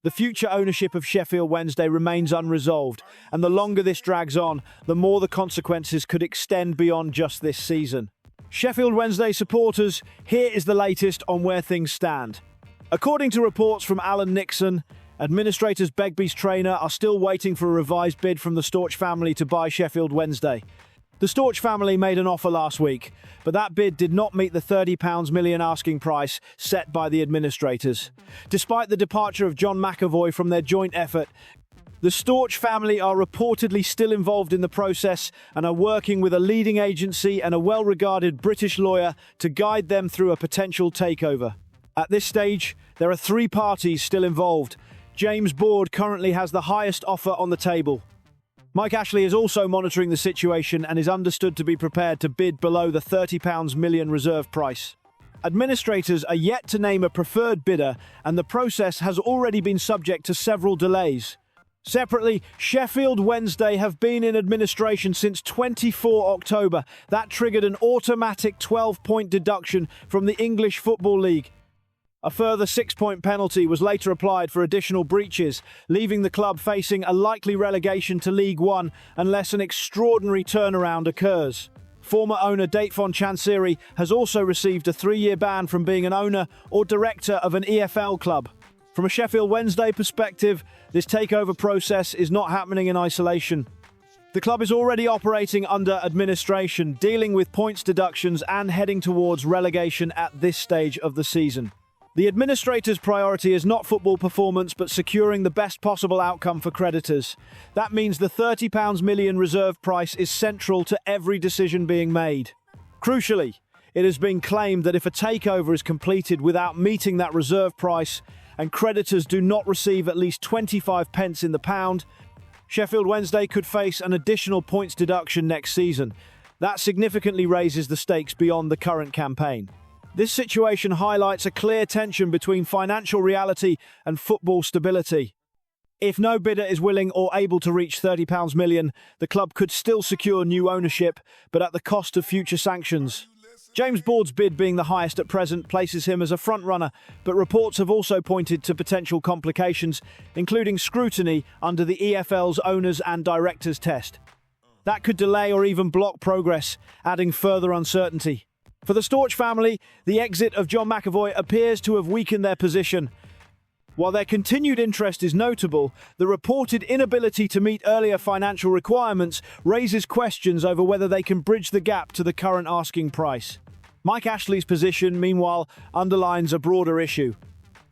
The future ownership of Sheffield Wednesday remains unresolved, and the longer this drags on, the more the consequences could extend beyond just this season. Sheffield Wednesday supporters, here is the latest on where things stand. According to reports from Alan Nixon, administrators Begbie's trainer are still waiting for a revised bid from the Storch family to buy Sheffield Wednesday. The Storch family made an offer last week, but that bid did not meet the £30 million asking price set by the administrators. Despite the departure of John McAvoy from their joint effort, the Storch family are reportedly still involved in the process and are working with a leading agency and a well-regarded British lawyer to guide them through a potential takeover. At this stage, there are three parties still involved. James Board currently has the highest offer on the table. Mike Ashley is also monitoring the situation and is understood to be prepared to bid below the £30 million reserve price. Administrators are yet to name a preferred bidder, and the process has already been subject to several delays. Separately, Sheffield Wednesday have been in administration since 24 October. That triggered an automatic 12-point deduction from the English Football League. A further 6-point penalty was later applied for additional breaches, leaving the club facing a likely relegation to League One unless an extraordinary turnaround occurs. Former owner Datefon Chansiri has also received a 3-year ban from being an owner or director of an EFL club. From a Sheffield Wednesday perspective, this takeover process is not happening in isolation. The club is already operating under administration, dealing with points deductions and heading towards relegation at this stage of the season. The administrator's priority is not football performance, but securing the best possible outcome for creditors. That means the £30 million reserve price is central to every decision being made. Crucially, it has been claimed that if a takeover is completed without meeting that reserve price and creditors do not receive at least 25 pence in the pound, Sheffield Wednesday could face an additional points deduction next season. That significantly raises the stakes beyond the current campaign. This situation highlights a clear tension between financial reality and football stability. If no bidder is willing or able to reach £30 million, the club could still secure new ownership, but at the cost of future sanctions. James Board's bid, being the highest at present, places him as a front-runner, but reports have also pointed to potential complications, including scrutiny under the EFL's owners and directors test. That could delay or even block progress, adding further uncertainty. For the Storch family, the exit of John McAvoy appears to have weakened their position. While their continued interest is notable, the reported inability to meet earlier financial requirements raises questions over whether they can bridge the gap to the current asking price. Mike Ashley's position, meanwhile, underlines a broader issue.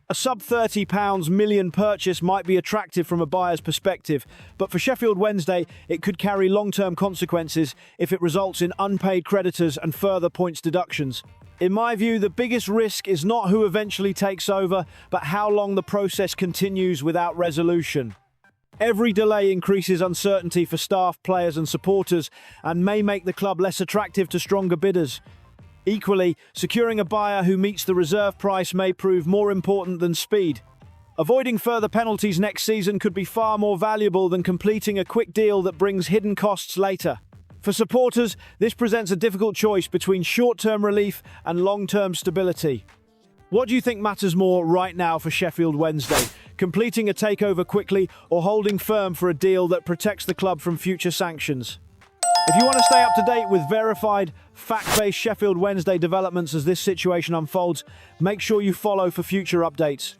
A sub-£30 million purchase might be attractive from a buyer's perspective, but for Sheffield Wednesday, it could carry long-term consequences if it results in unpaid creditors and further points deductions. In my view, the biggest risk is not who eventually takes over, but how long the process continues without resolution. Every delay increases uncertainty for staff, players and supporters, and may make the club less attractive to stronger bidders. Equally, securing a buyer who meets the reserve price may prove more important than speed. Avoiding further penalties next season could be far more valuable than completing a quick deal that brings hidden costs later. For supporters, this presents a difficult choice between short-term relief and long-term stability. What do you think matters more right now for Sheffield Wednesday? Completing a takeover quickly or holding firm for a deal that protects the club from future sanctions? If you want to stay up to date with verified, fact-based Sheffield Wednesday developments as this situation unfolds, make sure you follow for future updates.